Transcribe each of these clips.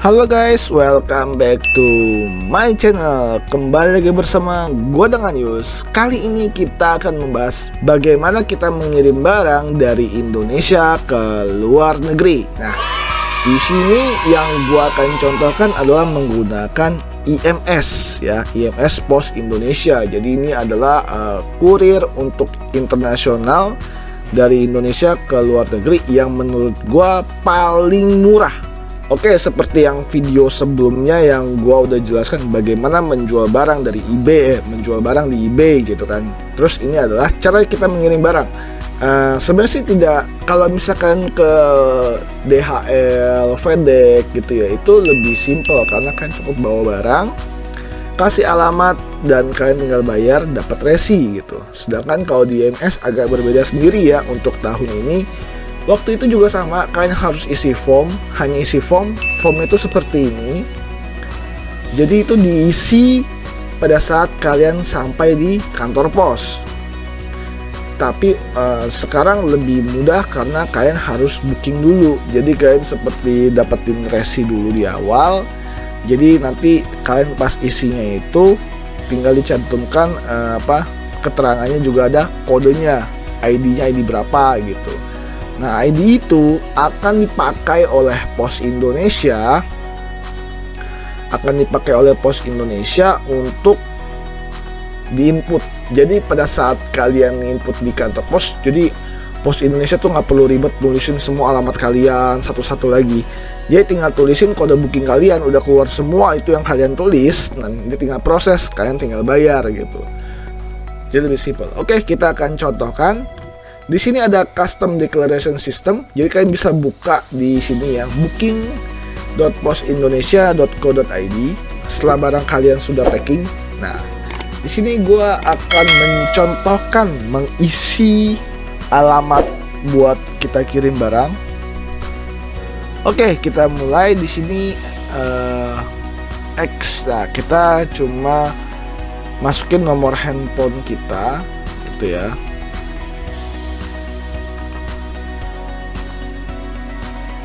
Halo guys, welcome back to my channel. Kembali lagi bersama gua dengan Yus. Kali ini kita akan membahas bagaimana kita mengirim barang dari Indonesia ke luar negeri. Nah, di sini yang gua akan contohkan adalah menggunakan IMS ya, IMS Pos Indonesia. Jadi ini adalah kurir untuk internasional dari Indonesia ke luar negeri yang menurut gua paling murah. Oke, seperti yang video sebelumnya yang gua udah jelaskan bagaimana menjual barang dari eBay, menjual barang di eBay gitu kan. Terus ini adalah cara kita mengirim barang. Sebenarnya sih tidak, kalau misalkan ke DHL, FedEx gitu ya, itu lebih simple karena kan cukup bawa barang, kasih alamat dan kalian tinggal bayar, dapat resi gitu. Sedangkan kalau di IMS agak berbeda sendiri ya untuk tahun ini. Waktu itu juga sama, kalian harus isi form, hanya isi form. Formnya itu seperti ini. Jadi itu diisi pada saat kalian sampai di kantor pos. Tapi sekarang lebih mudah karena kalian harus booking dulu. Jadi kalian seperti dapetin resi dulu di awal. Jadi nanti kalian pas isinya itu tinggal dicantumkan keterangannya, juga ada kodenya, ID-nya ID berapa gitu. Nah, ID itu akan dipakai oleh Pos Indonesia, untuk diinput. Jadi pada saat kalian input di kantor pos, jadi Pos Indonesia tuh nggak perlu ribet nulisin semua alamat kalian satu-satu lagi. Jadi tinggal tulisin kode booking kalian, udah keluar semua itu yang kalian tulis, nanti tinggal proses, kalian tinggal bayar gitu. Jadi lebih simple. Oke, kita akan contohkan. Di sini ada custom declaration system. Jadi kalian bisa buka di sini ya, booking.posindonesia.co.id. Setelah barang kalian sudah packing. Nah, di sini gua akan mencontohkan mengisi alamat buat kita kirim barang. Oke, kita mulai di sini X. Nah, kita cuma masukin nomor handphone kita gitu ya.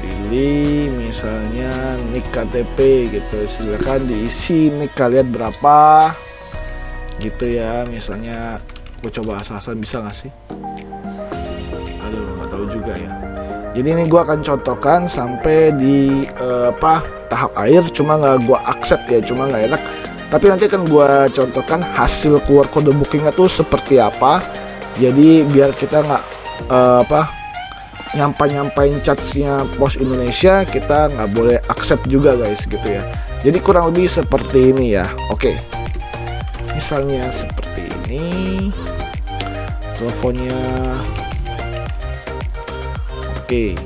Pilih misalnya nick KTP gitu, silakan diisi nick kalian berapa gitu ya. Misalnya gue coba asal-asal, bisa nggak sih? Aduh, nggak tahu juga ya. Jadi ini gue akan contohkan sampai di tahap akhir, cuma nggak gue accept ya, cuma nggak enak. Tapi nanti akan gue contohkan hasil keluar kode bookingnya tuh seperti apa. Jadi biar kita nggak nyampain charge-nya Pos Indonesia, kita nggak boleh accept juga guys gitu ya. Jadi kurang lebih seperti ini ya. Oke, misalnya seperti ini teleponnya. Oke,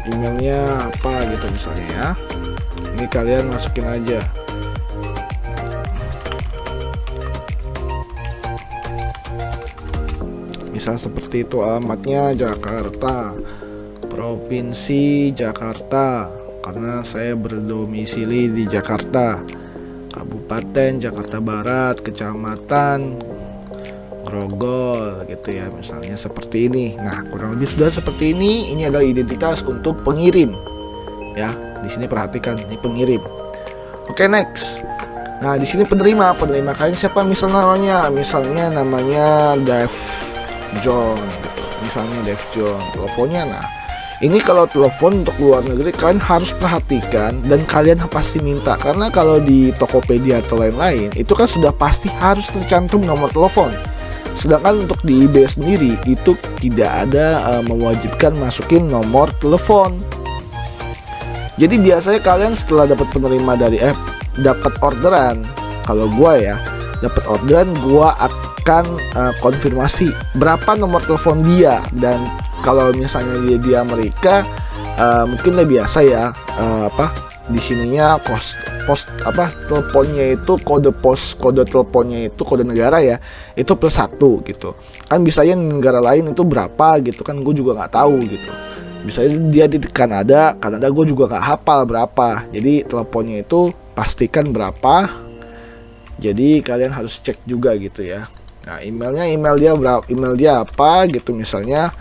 emailnya apa gitu misalnya ya. Ini kalian masukin aja. Misal seperti itu, alamatnya Jakarta, Provinsi Jakarta, karena saya berdomisili di Jakarta. Kabupaten Jakarta Barat, Kecamatan Grogol gitu ya, misalnya seperti ini. Nah, kurang lebih sudah seperti ini. Ini adalah identitas untuk pengirim ya. Di sini perhatikan, ini pengirim. Oke, next. Nah, di sini penerima kalian siapa misalnya namanya Dev John gitu. Misalnya Dev John, teleponnya. Nah, ini kalau telepon untuk luar negeri kalian harus perhatikan dan kalian pasti minta, karena kalau di Tokopedia atau lain-lain itu kan sudah pasti harus tercantum nomor telepon. Sedangkan untuk di eBay sendiri itu tidak ada mewajibkan masukin nomor telepon. Jadi biasanya kalian setelah dapat penerima dari dapat orderan, kalau gua ya dapat orderan, gua akan konfirmasi berapa nomor telepon dia. Dan kalau misalnya dia di Amerika, mungkin udah biasa ya, di sininya teleponnya itu kode teleponnya itu kode negara ya, itu +1 gitu kan. Bisanya negara lain itu berapa gitu kan, gue juga nggak tahu gitu. Misalnya dia di Kanada gue juga nggak hafal berapa. Jadi teleponnya itu pastikan berapa. Jadi kalian harus cek juga gitu ya. Nah, email dia berapa, email dia apa gitu misalnya.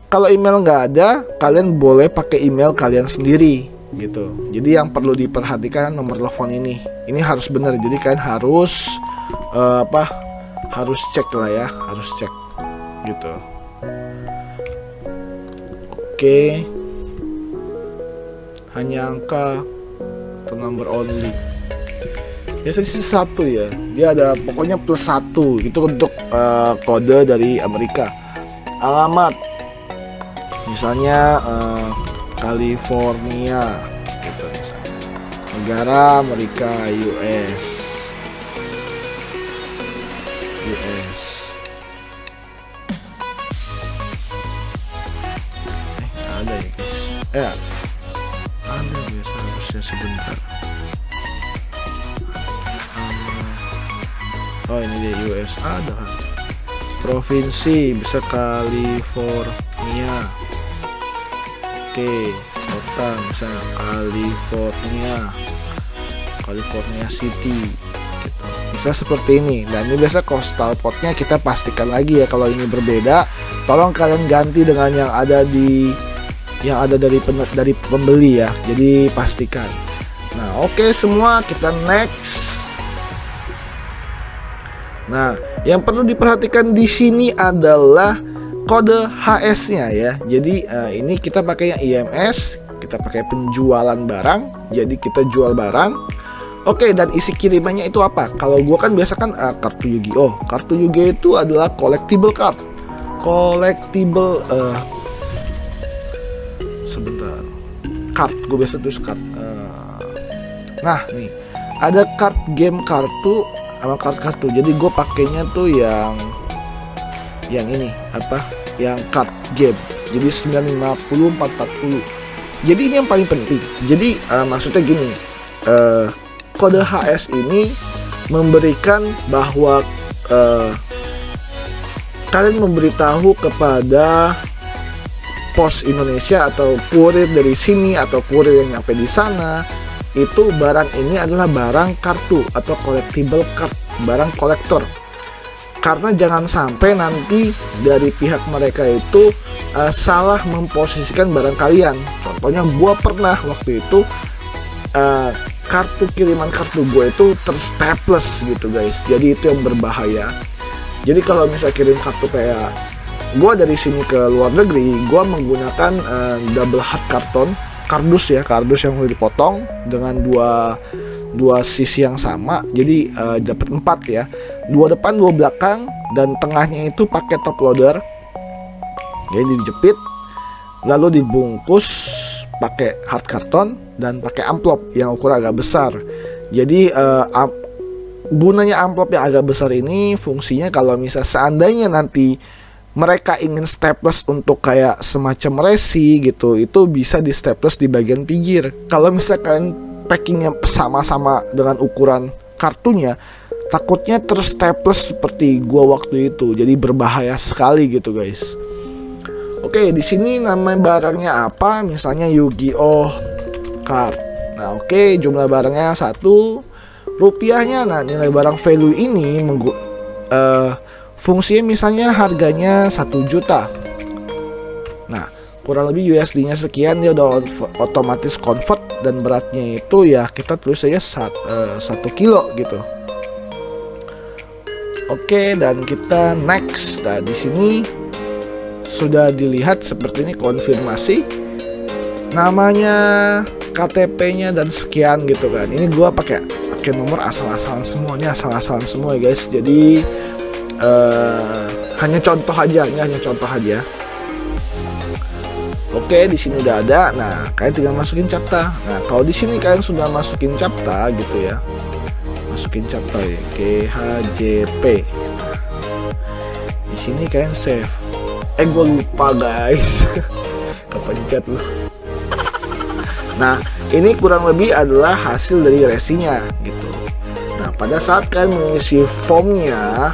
Kalau email nggak ada, kalian boleh pakai email kalian sendiri gitu. Jadi yang perlu diperhatikan nomor telepon ini harus benar. Jadi kalian harus harus cek lah ya, harus cek gitu. Oke. Hanya angka atau number only. Biasanya sih 1 ya. Dia ada pokoknya +1 itu untuk kode dari Amerika. Alamat misalnya California gitu misalnya. Negara Amerika US. Ada ya guys. Ada biasa harusnya sebentar. Oh ini dia US ada kan. Provinsi bisa California. Oke, kota misalnya California City gitu. Bisa seperti ini. Dan ini biasa postal code-nya kita pastikan lagi ya. Kalau ini berbeda, tolong kalian ganti dengan yang ada dari pembeli ya. Jadi pastikan. Nah, oke semua, kita next. Nah, yang perlu diperhatikan di sini adalah kode HS-nya ya. Jadi ini kita pakai yang IMS, kita pakai penjualan barang. Jadi kita jual barang. Oke, dan isi kirimannya itu apa? Kalau gua kan biasa kan kartu Yu-Gi-Oh. Kartu Yu-Gi-Oh itu adalah collectible card. Sebentar. Card, gue biasa tulis card. Nah, nih ada card game kartu sama kartu. Jadi gue pakainya tuh yang ini yang card game. Jadi 950 440. Jadi ini yang paling penting. Jadi maksudnya gini, kode HS ini memberikan bahwa kalian memberitahu kepada pos Indonesia atau kurir dari sini atau kurir yang nyampe di sana, itu barang ini adalah barang kartu atau collectible card, barang kolektor. Karena jangan sampai nanti dari pihak mereka itu salah memposisikan barang kalian. Contohnya gue pernah waktu itu kiriman kartu gue itu terstaples gitu guys. Jadi itu yang berbahaya. Jadi kalau misalnya kirim kartu kayak gue dari sini ke luar negeri, gue menggunakan double hard kardus yang udah dipotong dengan dua sisi yang sama. Jadi dapat 4 ya, 2 depan 2 belakang, dan tengahnya itu pakai top loader. Jadi dijepit lalu dibungkus pakai hard karton dan pakai amplop yang ukuran agak besar. Jadi gunanya amplop yang agak besar ini fungsinya kalau misal seandainya nanti mereka ingin staples untuk kayak semacam resi gitu, itu bisa di staples di bagian pinggir. Kalau misalkan packingnya sama-sama dengan ukuran kartunya, takutnya terstaples seperti gua waktu itu. Jadi berbahaya sekali gitu guys. Oke, di sini nama barangnya apa? Misalnya Yu-Gi-Oh card. Nah, oke, jumlah barangnya 1, rupiahnya. Nah, nilai barang value ini fungsinya misalnya harganya 1 juta. Nah, kurang lebih USD-nya sekian, dia udah otomatis convert, dan beratnya itu ya kita tulis saja 1 kilo gitu. Oke, dan kita next. Nah, di sini sudah dilihat seperti ini, konfirmasi namanya, KTP-nya dan sekian gitu kan. Ini gua pakai nomor asal-asalan semua. Ini asal-asalan semua ya guys. Jadi hanya contoh aja, ini hanya contoh aja. Oke, di sini udah ada. Nah, kalian tinggal masukin captcha. Nah, kalau di sini kalian sudah masukin captcha gitu ya, masukin captcha ya, GHJP. Di sini kalian save. Gue lupa guys, kepencet loh. Nah, ini kurang lebih adalah hasil dari resinya gitu. Nah, pada saat kalian mengisi formnya,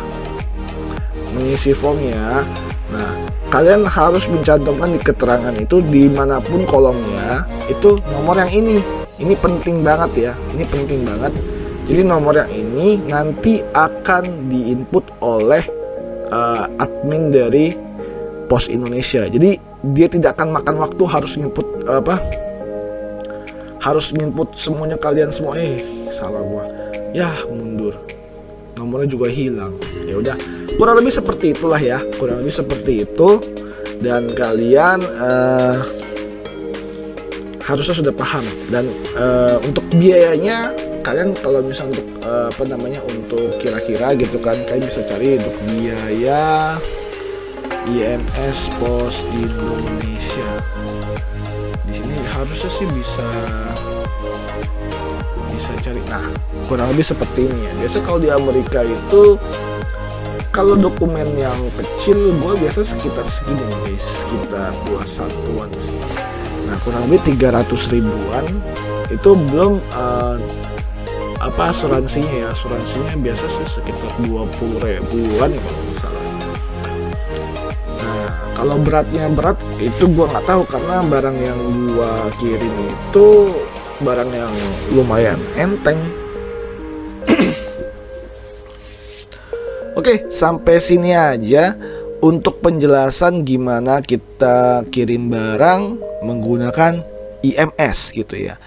nah kalian harus mencantumkan di keterangan itu dimanapun kolomnya itu nomor yang ini penting banget ya, ini penting banget. Jadi nomor yang ini nanti akan diinput oleh admin dari Pos Indonesia. Jadi dia tidak akan makan waktu harus input semuanya kalian semua. Salah gua. Ya, mundur. Nomornya juga hilang. Ya udah, kurang lebih seperti itulah ya. Kurang lebih seperti itu. Dan kalian harusnya sudah paham. Dan untuk biayanya kalian kalau misalnya untuk untuk kira-kira gitu kan, kalian bisa cari untuk biaya IMS Pos Indonesia. Di sini harusnya sih bisa cari. Nah, kurang lebih seperti ini ya. Biasa kalau di Amerika itu kalau dokumen yang kecil gue biasa sekitar segini guys, sekitar 21-an sih. Nah, kurang lebih 300 ribuan. Itu belum asuransinya ya. Asuransinya biasa sih sekitar 20 ribuan kalau misalnya. Nah, kalau beratnya berat itu gua nggak tahu, karena barang yang gua kirim itu barang yang lumayan enteng. Oke, sampai sini aja untuk penjelasan gimana kita kirim barang menggunakan IMS gitu ya.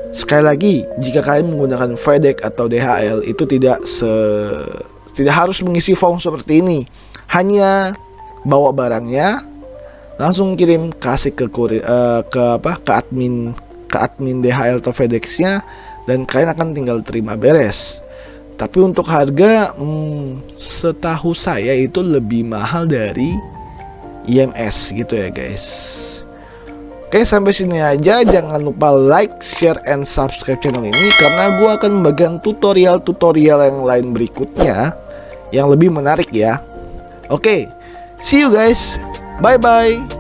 Sekali lagi, jika kalian menggunakan FedEx atau DHL itu tidak harus mengisi form seperti ini. Hanya bawa barangnya, langsung kirim, kasih ke admin DHL atau FedEx-nya, dan kalian akan tinggal terima beres. Tapi untuk harga setahu saya itu lebih mahal dari IMS gitu ya guys. Oke, sampai sini aja. Jangan lupa like, share, and subscribe channel ini, karena gue akan membagikan tutorial-tutorial yang lain berikutnya yang lebih menarik ya. Oke, see you guys. Bye-bye.